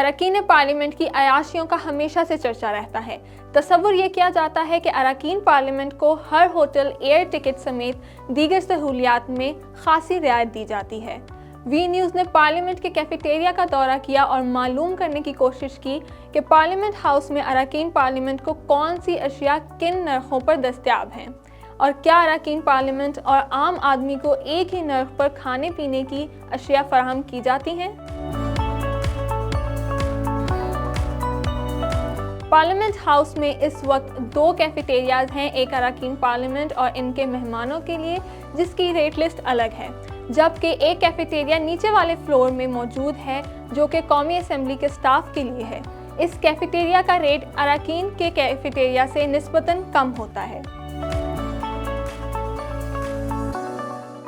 अरकान पार्लियामेंट की अयाशियों का हमेशा से चर्चा रहता है। तसव्वुर ये किया जाता है कि अरकान पार्लियामेंट को हर होटल, एयर टिकट समेत दीगर सहूलियात में खासी रियायत दी जाती है। वी न्यूज़ ने पार्लियामेंट के कैफेटेरिया का दौरा किया और मालूम करने की कोशिश की कि पार्लियामेंट हाउस में अरकान पार्लियामेंट को कौन सी अशिया किन नरखों पर दस्तयाब हैं और क्या अरकान पार्लियामेंट और आम आदमी को एक ही नर्ख पर खाने पीने की अशिया फराहम की जाती हैं। पार्लियामेंट हाउस में इस वक्त 2 कैफेटेरियाज हैं, एक अरकान पार्लियामेंट और इनके मेहमानों के लिए जिसकी रेट लिस्ट अलग है, जबकि एक कैफेटेरिया नीचे वाले फ्लोर में मौजूद है जो कि कौमी असम्बली के स्टाफ के लिए है। इस कैफेटेरिया का रेट अरकान के कैफेटेरिया से निस्बतन कम होता है।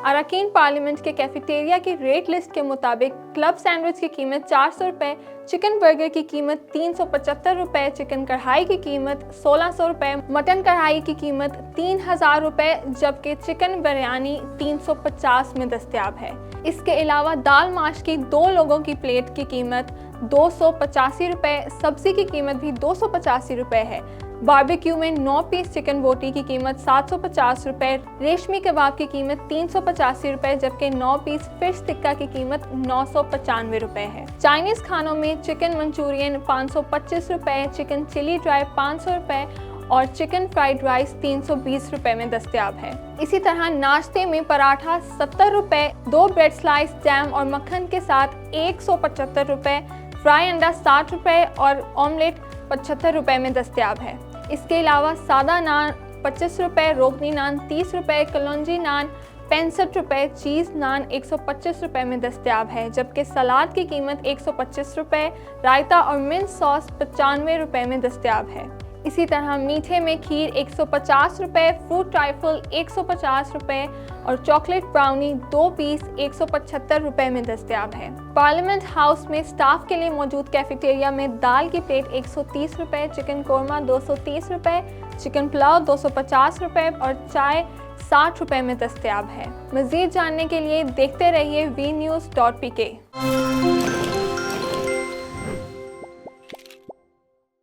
अरकान पार्लियामेंट के कैफेटेरिया की रेट लिस्ट के मुताबिक क्लब सैंडविच की कीमत 400 रुपये, चिकन बर्गर की कीमत 375 रुपये, चिकन कढ़ाई की कीमत 1600 रुपये, मटन कढ़ाई की कीमत 3000 रुपये, जबकि चिकन बिरयानी 350 में दस्तयाब है। इसके अलावा दाल माश की 2 लोगों की प्लेट की कीमत 285 रुपये, सब्जी की कीमत भी 285 रुपये है। बारबेक्यू में 9 पीस चिकन बोटी की कीमत 750 रुपये, रेशमी कबाब की कीमत 385 रुपये, जबकि 9 पीस फिश टिक्का की कीमत 995 रुपये है। चाइनीज़ खानों में चिकन मंचूरियन 525 रुपये, चिकन चिली ड्राई 500 रुपये और चिकन फ्राइड राइस 320 रुपये में दस्तयाब है। इसी तरह नाश्ते में पराठा 70 रुपये, 2 ब्रेड स्लाइस जैम और मक्खन के साथ 175 रुपये, फ्राई अंडा 60 रुपये और ऑमलेट 75 रुपये में दस्तयाब है। इसके अलावा सादा नान 25 रुपये, रोगनी नान 30 रुपये, कलौंजी नान 65 रुपये, चीज़ नान 125 रुपये में दस्तयाब है, जबकि सलाद की कीमत 125 रुपये, रायता और मिंट सॉस 95 रुपये में दस्तयाब है। इसी तरह मीठे में खीर 150 रुपये, फ्रूट ट्राइफल 150 रुपये और चॉकलेट ब्राउनी 2 पीस 175 रुपये में दस्तयाब है। पार्लियामेंट हाउस में स्टाफ के लिए मौजूद कैफेटेरिया में दाल की प्लेट 130 रुपये, चिकन कोरमा 230 रुपये, चिकन पुलाव 250 रुपये और चाय 60 रुपये में दस्तयाब है। मज़ीद जानने के लिए देखते रहिए vnews.pk।